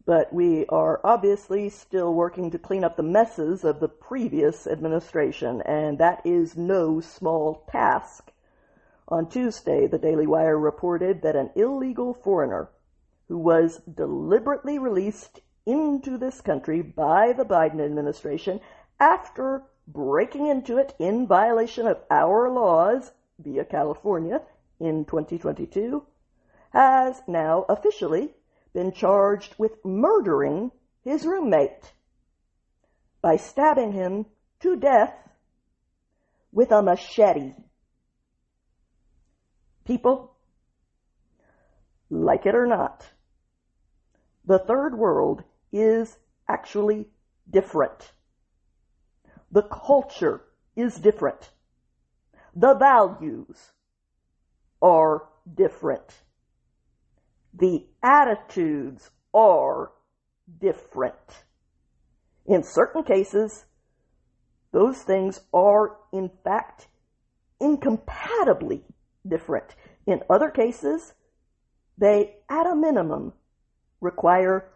But we are obviously still working to clean up the messes of the previous administration, and that is no small task. On Tuesday, the Daily Wire reported that an illegal foreigner who was deliberately released into this country by the Biden administration after breaking into it in violation of our laws via California in 2022, has now officially been charged with murdering his roommate by stabbing him to death with a machete. People, like it or not, the third world is actually different. The culture is different. The values are different. The attitudes are different. In certain cases, those things are, in fact, incompatibly different. In other cases, they, at a minimum, require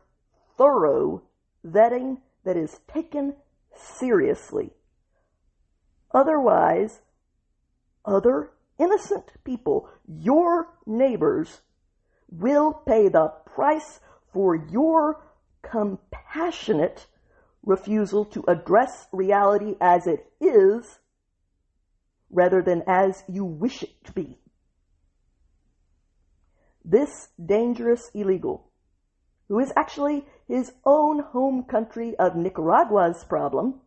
thorough vetting that is taken seriously. Otherwise, other innocent people, your neighbors, will pay the price for your compassionate refusal to address reality as it is, rather than as you wish it to be. This dangerous illegal, who is actually his own home country of Nicaragua's problem,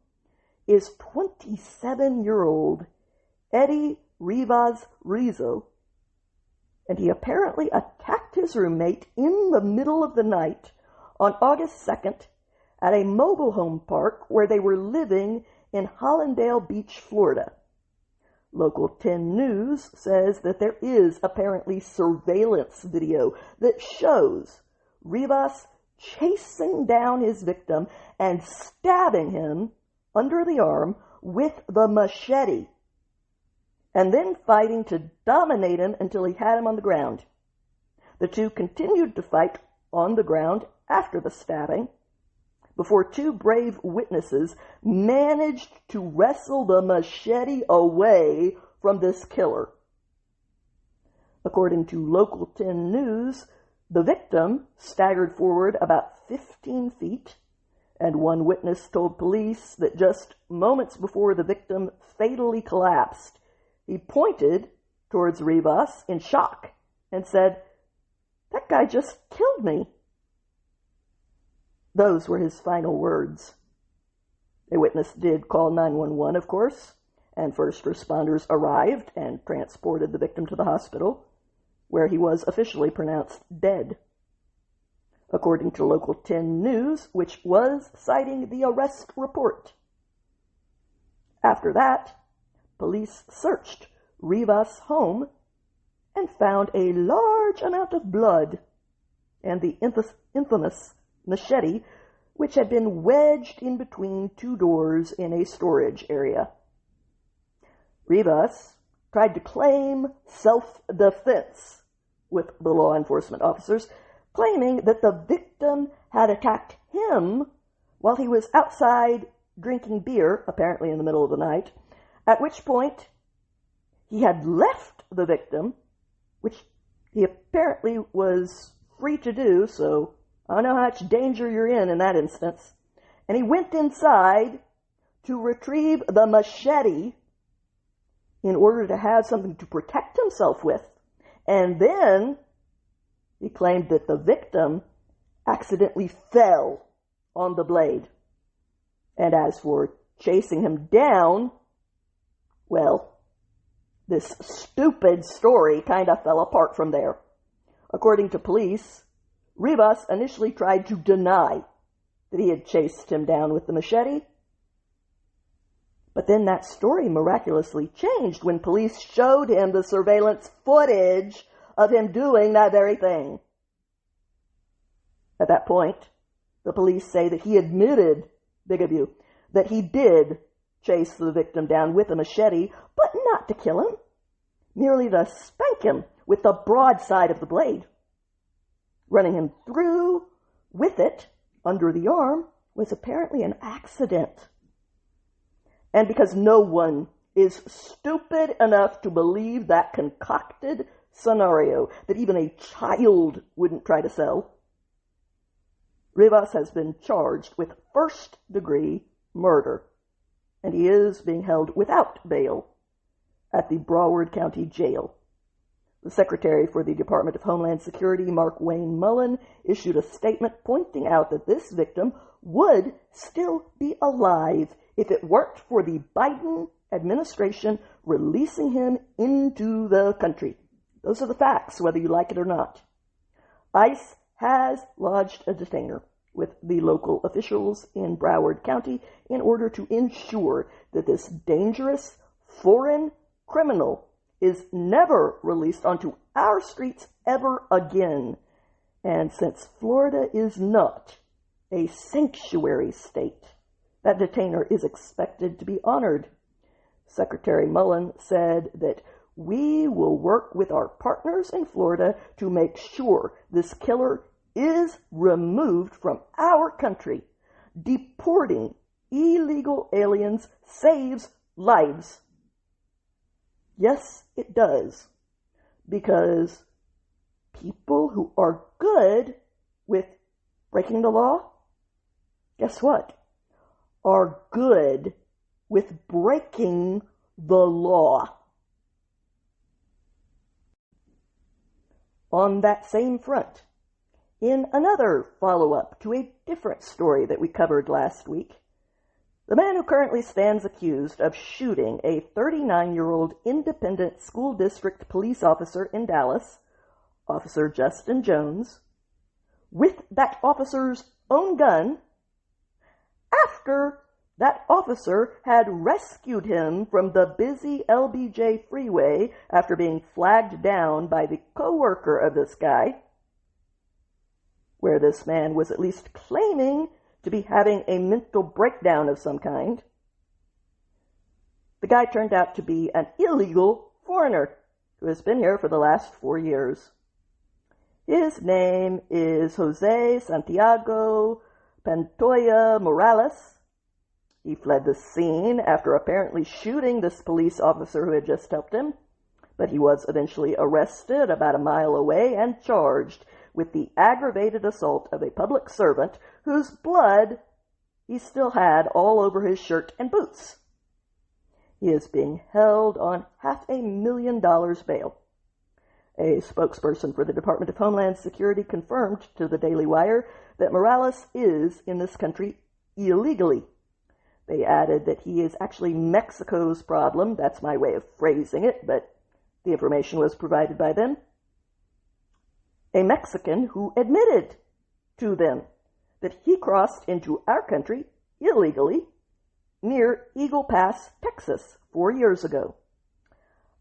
is 27-year-old Eddie Rivas Rizzo, and he apparently attacked his roommate in the middle of the night on August 2nd at a mobile home park where they were living in Hallandale Beach, Florida. Local 10 News says that there is apparently surveillance video that shows Rivas chasing down his victim and stabbing him under the arm with the machete, and then fighting to dominate him until he had him on the ground. The two continued to fight on the ground after the stabbing, before two brave witnesses managed to wrestle the machete away from this killer. According to Local 10 News, the victim staggered forward about 15 feet, and one witness told police that just moments before the victim fatally collapsed, he pointed towards Rivas in shock and said, "That guy just killed me." Those were his final words. A witness did call 911, of course, and first responders arrived and transported the victim to the hospital, where he was officially pronounced dead. According to Local 10 News, which was citing the arrest report. After that, police searched Rivas' home and found a large amount of blood and the infamous machete, which had been wedged in between two doors in a storage area. Rivas tried to claim self-defense with the law enforcement officers, claiming that the victim had attacked him while he was outside drinking beer, apparently in the middle of the night, at which point he had left the victim, which he apparently was free to do, so I don't know how much danger you're in that instance. And he went inside to retrieve the machete in order to have something to protect himself with. And then he claimed that the victim accidentally fell on the blade. And as for chasing him down, well, this stupid story kind of fell apart from there. According to police, Rivas initially tried to deny that he had chased him down with the machete. But then that story miraculously changed when police showed him the surveillance footage of him doing that very thing. At that point, the police say that he admitted, big of you, that he did chase the victim down with a machete, but not to kill him, merely to spank him with the broadside of the blade, running him through with it under the arm was apparently an accident. And because no one is stupid enough to believe that concocted scenario that even a child wouldn't try to sell, Rivas has been charged with first-degree murder, and he is being held without bail at the Broward County Jail. The Secretary for the Department of Homeland Security, Mark Wayne Mullen, issued a statement pointing out that this victim would still be alive if it weren't for the Biden administration releasing him into the country. Those are the facts, whether you like it or not. ICE has lodged a detainer with the local officials in Broward County in order to ensure that this dangerous foreign criminal is never released onto our streets ever again. And since Florida is not a sanctuary state, that detainer is expected to be honored. Secretary Mullen said that we will work with our partners in Florida to make sure this killer is removed from our country. Deporting illegal aliens saves lives. Yes, it does. Because people who are good with breaking the law, guess what? Are good with breaking the law. On that same front, in another follow-up to a different story that we covered last week, the man who currently stands accused of shooting a 39-year-old independent school district police officer in Dallas, Officer Justin Jones, with that officer's own gun, after that officer had rescued him from the busy LBJ freeway after being flagged down by the co-worker of this guy, where this man was at least claiming to be having a mental breakdown of some kind. The guy turned out to be an illegal foreigner who has been here for the last 4 years. His name is Jose Santiago Pantoja Morales. He fled the scene after apparently shooting this police officer who had just helped him, but he was eventually arrested about a mile away and charged with the aggravated assault of a public servant whose blood he still had all over his shirt and boots. He is being held on $500,000 bail. A spokesperson for the Department of Homeland Security confirmed to the Daily Wire that Morales is in this country illegally. They added that he is actually Mexico's problem. That's my way of phrasing it, but the information was provided by them. A Mexican who admitted to them that he crossed into our country illegally near Eagle Pass, Texas, 4 years ago.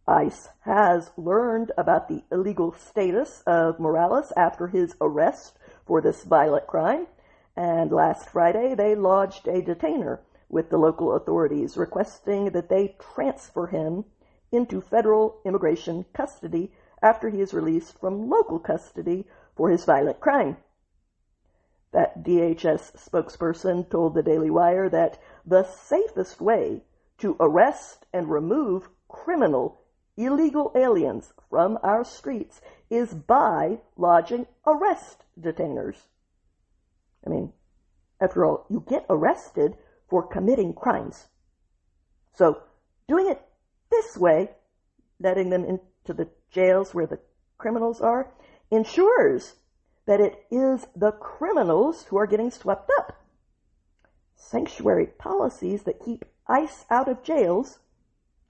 ICE has learned about the illegal status of Morales after his arrest for this violent crime, and last Friday they lodged a detainer with the local authorities requesting that they transfer him into federal immigration custody after he is released from local custody for his violent crime. That DHS spokesperson told the Daily Wire that the safest way to arrest and remove criminal illegal aliens from our streets is by lodging arrest detainers. I mean, after all, you get arrested for committing crimes. So, doing it this way, letting them into the jails where the criminals are, ensures that it is the criminals who are getting swept up. Sanctuary policies that keep ICE out of jails,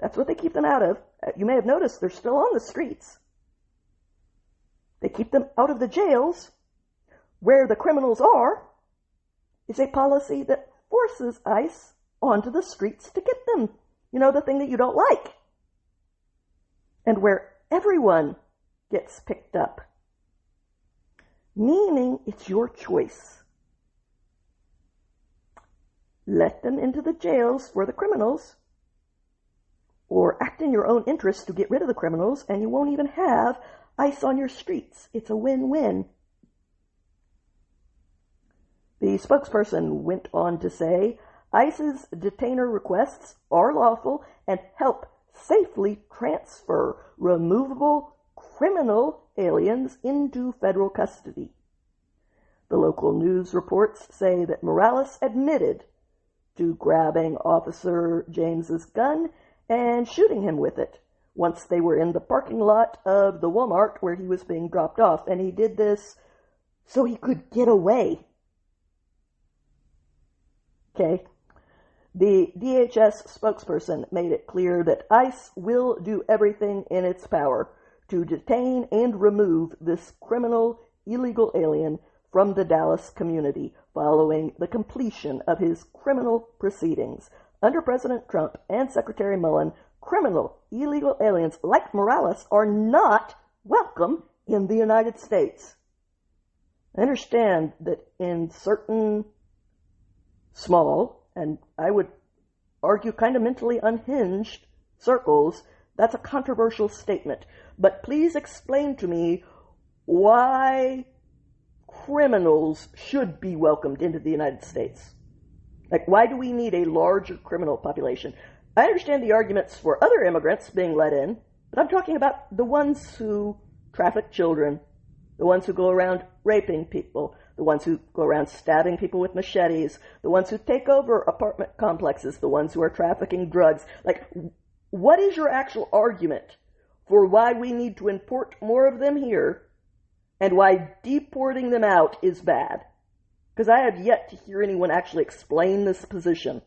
that's what they keep them out of. You may have noticed they're still on the streets. They keep them out of the jails where the criminals are. It's a policy that forces ICE onto the streets to get them. You know, the thing that you don't like. And where everyone gets picked up. Meaning it's your choice. Let them into the jails for the criminals, or act in your own interest to get rid of the criminals, and you won't even have ICE on your streets. It's a win-win. The spokesperson went on to say, ICE's detainer requests are lawful and help safely transfer removable criminal aliens into federal custody. The local news reports say that Morales admitted to grabbing Officer James's gun and shooting him with it once they were in the parking lot of the Walmart where he was being dropped off, and he did this so he could get away. Okay. The DHS spokesperson made it clear that ICE will do everything in its power to detain and remove this criminal illegal alien from the Dallas community following the completion of his criminal proceedings. Under President Trump and Secretary Mullen, criminal illegal aliens like Morales are not welcome in the United States. I understand that in certain small, and I would argue kind of mentally unhinged circles, that's a controversial statement. But please explain to me why criminals should be welcomed into the United States. Like, why do we need a larger criminal population? I understand the arguments for other immigrants being let in, but I'm talking about the ones who traffic children, the ones who go around raping people, the ones who go around stabbing people with machetes, the ones who take over apartment complexes, the ones who are trafficking drugs. Like, what is your actual argument for why we need to import more of them here and why deporting them out is bad? Because I have yet to hear anyone actually explain this position.